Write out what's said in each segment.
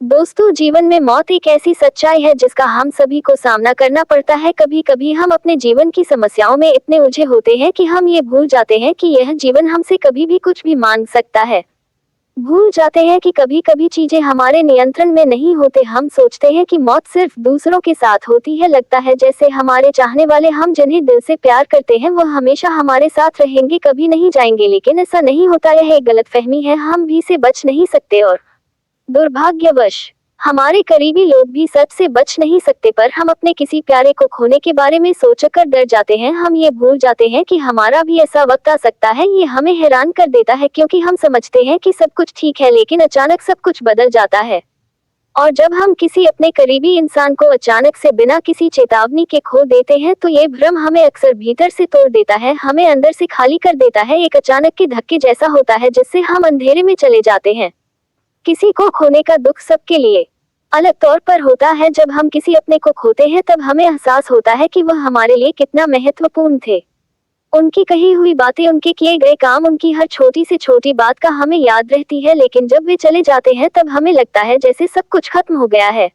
दोस्तों, जीवन में मौत एक ऐसी सच्चाई है जिसका हम सभी को सामना करना पड़ता है। कभी कभी हम अपने जीवन की समस्याओं में इतने उलझे होते हैं कि हम ये भूल जाते हैं कि यह जीवन हमसे कभी भी कुछ भी मांग सकता है। भूल जाते हैं कि कभी कभी चीजें हमारे नियंत्रण में नहीं होते। हम सोचते हैं कि मौत सिर्फ दूसरों के साथ होती है। लगता है जैसे हमारे चाहने वाले, हम जिन्हें दिल से प्यार करते हैं, वह हमेशा हमारे साथ रहेंगे, कभी नहीं जाएंगे। लेकिन ऐसा नहीं होता। यह एक गलतफहमी है। हम भी से बच नहीं सकते और दुर्भाग्यवश हमारे करीबी लोग भी सच से बच नहीं सकते। पर हम अपने किसी प्यारे को खोने के बारे में सोचकर डर जाते हैं। हम ये भूल जाते हैं कि हमारा भी ऐसा वक्त आ सकता है। ये हमें हैरान कर देता है क्योंकि हम समझते हैं कि सब कुछ ठीक है, लेकिन अचानक सब कुछ बदल जाता है। और जब हम किसी अपने करीबी इंसान को अचानक से बिना किसी चेतावनी के खो देते हैं तो ये भ्रम हमें अक्सर भीतर से तोड़ देता है, हमें अंदर से खाली कर देता है। एक अचानक के धक्के जैसा होता है जिससे हम अंधेरे में चले जाते हैं। किसी को खोने का दुख सबके लिए अलग तौर पर होता है। जब हम किसी अपने को खोते हैं तब हमें एहसास होता है कि वह हमारे लिए कितना महत्वपूर्ण थे। उनकी कही हुई बातें, उनके किए गए काम, उनकी हर छोटी से छोटी बात का हमें याद रहती है। लेकिन जब वे चले जाते हैं तब हमें लगता है जैसे सब कुछ खत्म हो गया है।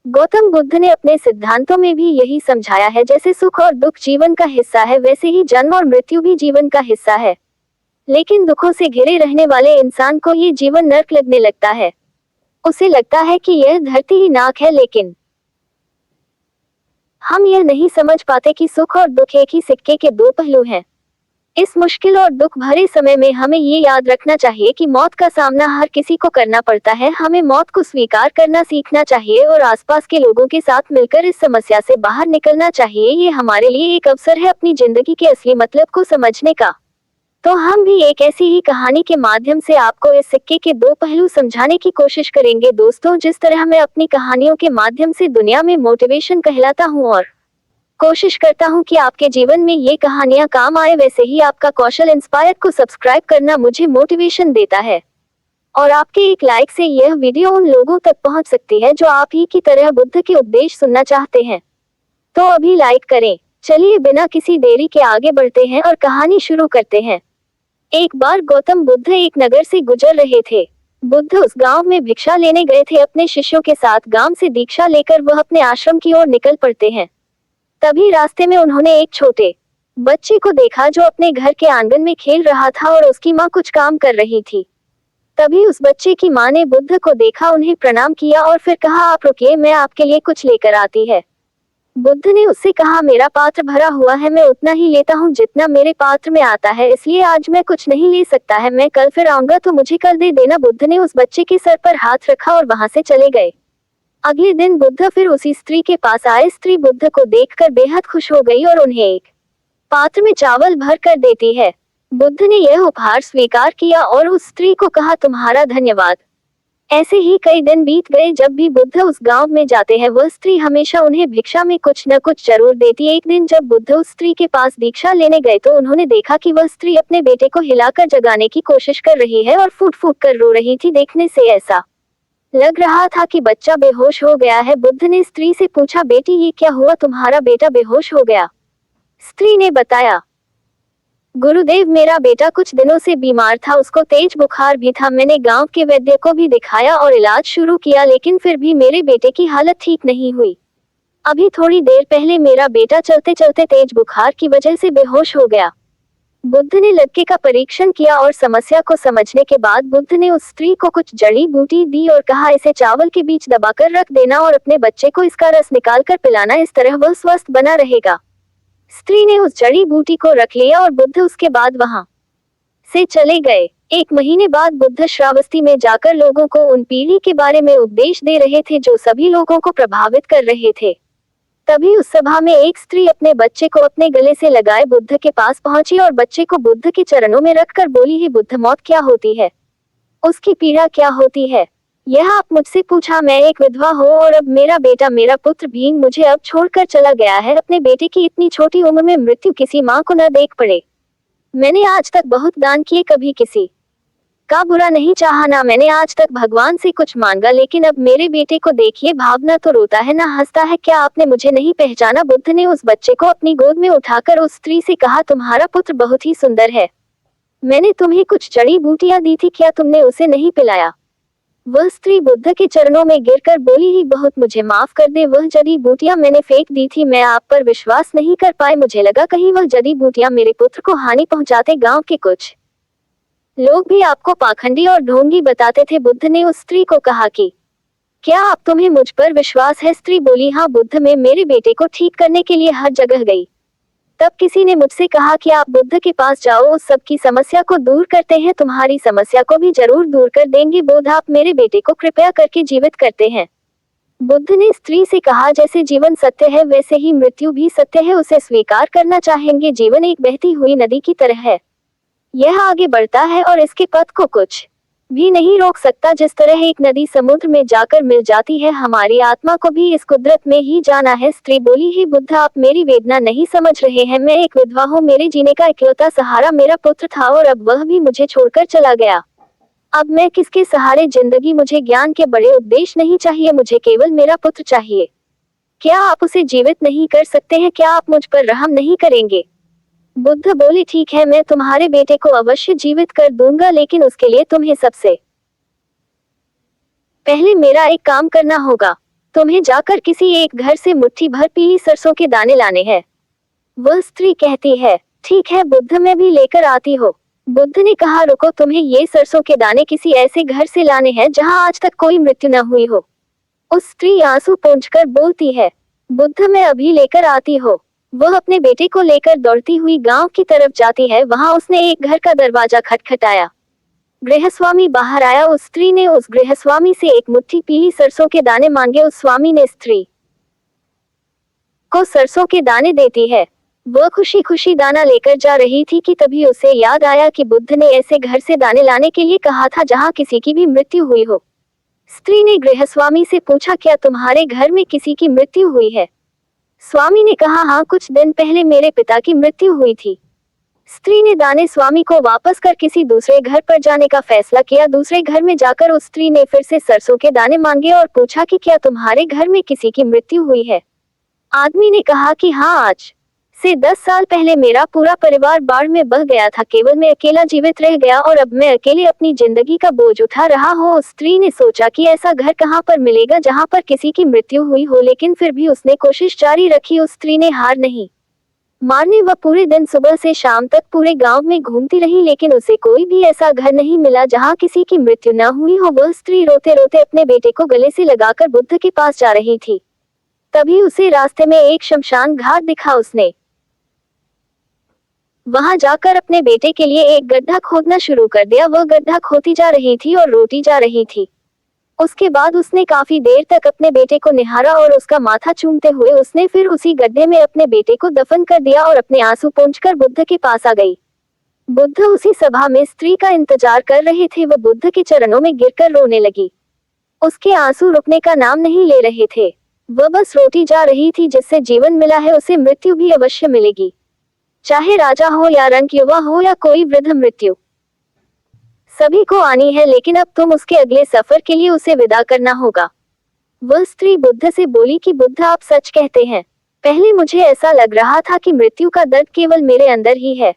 गौतम बुद्ध ने अपने सिद्धांतों में भी यही समझाया है। जैसे सुख और दुख जीवन का हिस्सा है, वैसे ही जन्म और मृत्यु भी जीवन का हिस्सा है। लेकिन दुखों से घिरे रहने वाले इंसान को ये जीवन नर्क लगने लगता है। उसे लगता है कि यह धरती ही नाक है। लेकिन हम यह नहीं समझ पाते कि सुख और दुख एक ही सिक्के के दो पहलू हैं। इस मुश्किल और दुख भरे समय में हमें ये याद रखना चाहिए कि मौत का सामना हर किसी को करना पड़ता है। हमें मौत को स्वीकार करना सीखना चाहिए और आसपास के लोगों के साथ मिलकर इस समस्या से बाहर निकलना चाहिए। ये हमारे लिए एक अवसर है अपनी जिंदगी के असली मतलब को समझने का। तो हम भी एक ऐसी ही कहानी के माध्यम से आपको इस सिक्के के दो पहलू समझाने की कोशिश करेंगे। दोस्तों, जिस तरह मैं अपनी कहानियों के माध्यम से दुनिया में मोटिवेशन कहलाता हूँ और कोशिश करता हूँ कि आपके जीवन में ये कहानियां काम आए, वैसे ही आपका कौशल इंस्पायर को सब्सक्राइब करना मुझे मोटिवेशन देता है। और आपके एक लाइक से यह वीडियो उन लोगों तक पहुँच सकती है जो आप ही की तरह बुद्ध के उपदेश सुनना चाहते हैं। तो अभी लाइक करें। चलिए बिना किसी देरी के आगे बढ़ते हैं और कहानी शुरू करते हैं। एक बार गौतम बुद्ध एक नगर से गुजर रहे थे। बुद्ध उस गांव में भिक्षा लेने गए थे अपने शिष्यों के साथ। गांव से दीक्षा लेकर वह अपने आश्रम की ओर निकल पड़ते हैं। तभी रास्ते में उन्होंने एक छोटे बच्चे को देखा जो अपने घर के आंगन में खेल रहा था और उसकी माँ कुछ काम कर रही थी। तभी उस बच्चे की माँ ने बुद्ध को देखा, उन्हें प्रणाम किया और फिर कहा, आप रुकिए, मैं आपके लिए कुछ लेकर आती है। बुद्ध ने उससे कहा, मेरा पात्र भरा हुआ है, मैं उतना ही लेता हूँ जितना मेरे पात्र में आता है, इसलिए आज मैं कुछ नहीं ले सकता है। मैं कल फिर आऊंगा तो मुझे कल दे देना। बुद्ध ने उस बच्चे के सर पर हाथ रखा और वहां से चले गए। अगले दिन बुद्ध फिर उसी स्त्री के पास आए। स्त्री बुद्ध को देखकर बेहद खुश हो गई और उन्हें एक पात्र में चावल भर कर देती है। बुद्ध ने यह उपहार स्वीकार किया और उस स्त्री को कहा, तुम्हारा धन्यवाद। ऐसे ही कई दिन बीत गए। जब भी बुद्ध उस गांव में जाते हैं वह स्त्री हमेशा उन्हें भिक्षा में कुछ न कुछ जरूर देती है। एक दिन जब बुद्ध उस स्त्री के पास दीक्षा लेने गए तो उन्होंने देखा कि वह स्त्री अपने बेटे को हिलाकर जगाने की कोशिश कर रही है और फूट फूट कर रो रही थी। देखने से ऐसा लग रहा था कि बच्चा बेहोश हो गया है। बुद्ध ने स्त्री से पूछा, बेटी ये क्या हुआ, तुम्हारा बेटा बेहोश हो गया? स्त्री ने बताया, गुरुदेव, मेरा बेटा कुछ दिनों से बीमार था, उसको तेज बुखार भी था। मैंने गांव के वैद्य को भी दिखाया और इलाज शुरू किया, लेकिन फिर भी मेरे बेटे की हालत ठीक नहीं हुई। अभी थोड़ी देर पहले मेरा बेटा चलते चलते तेज बुखार की वजह से बेहोश हो गया। बुद्ध ने लड़के का परीक्षण किया और समस्या को समझने के बाद बुद्ध ने उस स्त्री को कुछ जड़ी बूटी दी और कहा, इसे चावल के बीच दबाकर रख देना और अपने बच्चे को इसका रस निकालकर पिलाना, इस तरह वह स्वस्थ बना रहेगा। स्त्री ने उस जड़ी बूटी को रख लिया और बुद्ध उसके बाद वहां से चले गए। एक महीने बाद बुद्ध श्रावस्ती में जाकर लोगों को उन पीढ़ी के बारे में उपदेश दे रहे थे जो सभी लोगों को प्रभावित कर रहे थे। तभी उस सभा में एक स्त्री अपने बच्चे को अपने गले से लगाए बुद्ध के पास पहुंची और बच्चे को बुद्ध के चरणों में रखकर बोली, हे बुद्ध, मौत क्या होती है, उसकी पीड़ा क्या होती है, यह आप मुझसे पूछा। मैं एक विधवा हूँ और अब मेरा बेटा, मेरा पुत्र भीम मुझे अब छोड़कर चला गया है। अपने बेटे की इतनी छोटी उम्र में मृत्यु किसी माँ को न देख पड़े। मैंने आज तक बहुत दान किए, कभी किसी का बुरा नहीं चाहा, ना मैंने आज तक भगवान से कुछ मांगा, लेकिन अब मेरे बेटे को देखिए, भावना तो रोता है ना हंसता है। क्या आपने मुझे नहीं पहचाना? बुद्ध ने उस बच्चे को अपनी गोद में उठाकर उस स्त्री से कहा, तुम्हारा पुत्र बहुत ही सुंदर है। मैंने तुम्हें कुछ जड़ी बूटियां दी थी, क्या तुमने उसे नहीं पिलाया? वह स्त्री बुद्ध के चरणों में गिरकर बोली, ही बहुत मुझे माफ कर दे, वह जड़ी बूटियां मैंने फेंक दी थी, मैं आप पर विश्वास नहीं कर पाई, मुझे लगा कहीं वह जड़ी बूटियां मेरे पुत्र को हानि पहुंचाते। गांव के कुछ लोग भी आपको पाखंडी और ढोंगी बताते थे। बुद्ध ने उस स्त्री को कहा कि क्या आप तुम्हें मुझ पर विश्वास है? स्त्री बोली, हाँ बुद्ध, मैं मेरे बेटे को ठीक करने के लिए हर जगह गई। तब किसी ने मुझसे कहा कि आप बुद्ध के पास जाओ, उस सब की समस्या को दूर करते हैं, तुम्हारी समस्या को भी जरूर दूर कर देंगे। बुद्ध, आप मेरे बेटे को कृपया करके जीवित करते हैं। बुद्ध ने स्त्री से कहा, जैसे जीवन सत्य है वैसे ही मृत्यु भी सत्य है, उसे स्वीकार करना चाहेंगे। जीवन एक बहती हुई नदी की तरह है, यह आगे बढ़ता है और इसके पथ को कुछ भी नहीं रोक सकता। जिस तरह एक नदी समुद्र में जाकर मिल जाती है, हमारी आत्मा को भी इस कुदरत में ही जाना है। स्त्री बोली, ही बुद्ध, आप मेरी वेदना नहीं समझ रहे हैं, मैं एक विधवा हूँ, मेरे जीने का इकलौता सहारा मेरा पुत्र था और अब वह भी मुझे छोड़कर चला गया। अब मैं किसके सहारे जिंदगी? मुझे ज्ञान के बड़े उपदेश नहीं चाहिए, मुझे केवल मेरा पुत्र चाहिए। क्या आप उसे जीवित नहीं कर सकते हैं? क्या आप मुझ पर रहम नहीं करेंगे? बुद्ध बोले, ठीक है, मैं तुम्हारे बेटे को अवश्य जीवित कर दूंगा, लेकिन उसके लिए तुम्हें सबसे पहले मेरा एक काम करना होगा। तुम्हें जाकर किसी एक घर से मुट्ठी भर पीली सरसों के दाने लाने हैं। वह स्त्री कहती है, ठीक है बुद्ध, मैं भी लेकर आती हूँ। बुद्ध ने कहा, रुको, तुम्हें ये सरसों के दाने किसी ऐसे घर से लाने हैं जहाँ आज तक कोई मृत्यु न हुई हो। उस स्त्री आंसू पोंछकर बोलती है, बुद्ध, मैं अभी लेकर आती हूँ। वह अपने बेटे को लेकर दौड़ती हुई गांव की तरफ जाती है। वहां उसने एक घर का दरवाजा खटखटाया। गृहस्वामी बाहर आया। उस स्त्री ने उस गृहस्वामी से एक मुट्ठी पीली सरसों के दाने मांगे। उस स्वामी ने स्त्री को सरसों के दाने देती है। वह खुशी खुशी दाना लेकर जा रही थी कि तभी उसे याद आया कि बुद्ध ने ऐसे घर से दाने लाने के लिए कहा था जहां किसी की भी मृत्यु हुई हो। स्त्री ने गृहस्वामी से पूछा, क्या तुम्हारे घर में किसी की मृत्यु हुई है? स्वामी ने कहा, हाँ, कुछ दिन पहले मेरे पिता की मृत्यु हुई थी। स्त्री ने दाने स्वामी को वापस कर किसी दूसरे घर पर जाने का फैसला किया। दूसरे घर में जाकर उस स्त्री ने फिर से सरसों के दाने मांगे और पूछा कि क्या तुम्हारे घर में किसी की मृत्यु हुई है? आदमी ने कहा कि हाँ, आज से 10 साल पहले मेरा पूरा परिवार बाढ़ में बह गया था, केवल मैं अकेला जीवित रह गया और अब मैं अकेले अपनी जिंदगी का बोझ उठा रहा हूँ। उस स्त्री ने सोचा कि ऐसा घर कहाँ पर मिलेगा जहाँ पर किसी की मृत्यु हुई हो, लेकिन फिर भी उसने कोशिश जारी रखी। उस स्त्री ने हार नहीं मानी। वह पूरे दिन सुबह से शाम तक पूरे गांव में घूमती रही, लेकिन उसे कोई भी ऐसा घर नहीं मिला जहां किसी की मृत्यु न हुई हो। वह स्त्री रोते रोते अपने बेटे को गले से लगाकर बुद्ध के पास जा रही थी। तभी उसे रास्ते में एक शमशान घाट दिखा। उसने वहां जाकर अपने बेटे के लिए एक गड्ढा खोदना शुरू कर दिया। वह गड्ढा खोदी जा रही थी और रोटी जा रही थी। उसके बाद उसने काफी देर तक अपने बेटे को निहारा और उसका माथा चूमते हुए उसने फिर उसी गड्ढे में अपने बेटे को दफन कर दिया और अपने आंसू पोंछकर बुद्ध के पास आ गई। बुद्ध उसी सभा में स्त्री का इंतजार कर रहे थे। वह बुद्ध के चरणों में गिरकर रोने लगी। उसके आंसू रुकने का नाम नहीं ले रहे थे। वह बस रोती जा रही थी, जिससे जीवन मिला है उसे मृत्यु भी अवश्य मिलेगी, चाहे राजा हो या रंक युवा हो या कोई वृद्ध। मृत्यु सभी को आनी है, लेकिन अब तुम उसके अगले सफर के लिए उसे विदा करना होगा। वह स्त्री बुद्ध से बोली कि बुद्ध, आप सच कहते हैं। पहले मुझे ऐसा लग रहा था कि मृत्यु का दर्द केवल मेरे अंदर ही है,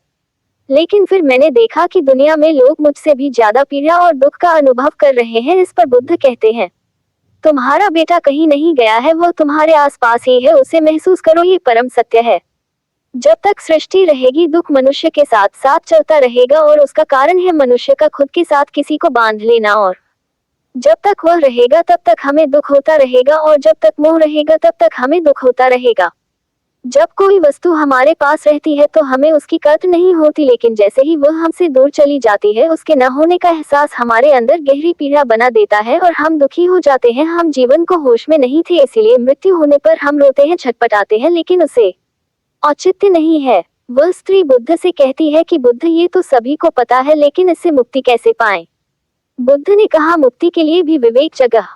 लेकिन फिर मैंने देखा कि दुनिया में लोग मुझसे भी ज्यादा पीड़ा और दुख का अनुभव कर रहे हैं। इस पर बुद्ध कहते हैं, तुम्हारा बेटा कहीं नहीं गया है, वह तुम्हारे आसपास ही है, उसे महसूस करो, ये परम सत्य है। जब तक सृष्टि रहेगी, दुख मनुष्य के साथ साथ चलता रहेगा और उसका कारण है मनुष्य का खुद के साथ किसी को बांध लेना। और जब तक वह रहेगा तब तक हमें दुख होता रहेगा, और जब तक मोह रहेगा तब तक हमें दुख होता रहेगा। जब कोई वस्तु हमारे पास रहती है तो हमें उसकी कद्र नहीं होती, लेकिन जैसे ही वह हमसे दूर चली जाती है, उसके न होने का एहसास हमारे अंदर गहरी पीड़ा बना देता है और हम दुखी हो जाते हैं। हम जीवन को होश में नहीं थे, इसीलिए मृत्यु होने पर हम रोते हैं, छटपटाते हैं, लेकिन उसे औचित्य नहीं है। वह स्त्री बुद्ध से कहती है कि बुद्ध, ये तो सभी को पता है, लेकिन इससे मुक्ति कैसे पाएं? बुद्ध ने कहा, मुक्ति के लिए भी विवेक जगह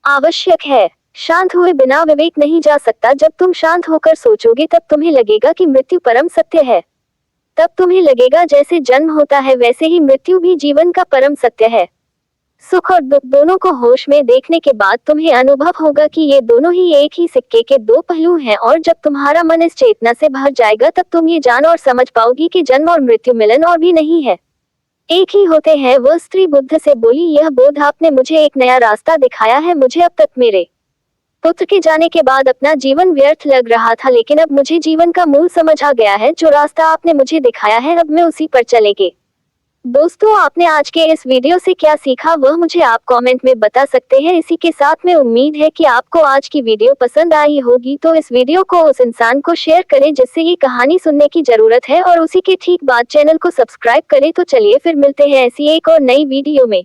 आवश्यक है। शांत हुए बिना विवेक नहीं जा सकता। जब तुम शांत होकर सोचोगे तब तुम्हें लगेगा कि मृत्यु परम सत्य है। तब तुम्हें लगेगा जैसे जन्म होता है वैसे ही मृत्यु भी जीवन का परम सत्य है। सुख और दुख दोनों को होश में देखने के बाद तुम्हें अनुभव होगा कि ये दोनों ही एक ही सिक्के के दो पहलू हैं, और जब तुम्हारा मन इस चेतना से भर जाएगा तब तुम ये जान और समझ पाओगी कि जन्म और मृत्यु मिलन और भी नहीं है। एक ही होते हैं। वह स्त्री बुद्ध से बोली, यह बोध आपने मुझे एक नया रास्ता दिखाया है। मुझे अब तक मेरे पुत्र के जाने के बाद अपना जीवन व्यर्थ लग रहा था, लेकिन अब मुझे जीवन का मूल समझ आ गया है। जो रास्ता आपने मुझे दिखाया है अब मैं उसी पर चलेंगे। दोस्तों, आपने आज के इस वीडियो से क्या सीखा वह मुझे आप कमेंट में बता सकते हैं। इसी के साथ में उम्मीद है कि आपको आज की वीडियो पसंद आई होगी, तो इस वीडियो को उस इंसान को शेयर करें जिससे ये कहानी सुनने की जरूरत है, और उसी के ठीक बाद चैनल को सब्सक्राइब करें। तो चलिए फिर मिलते हैं ऐसी एक और नई वीडियो में।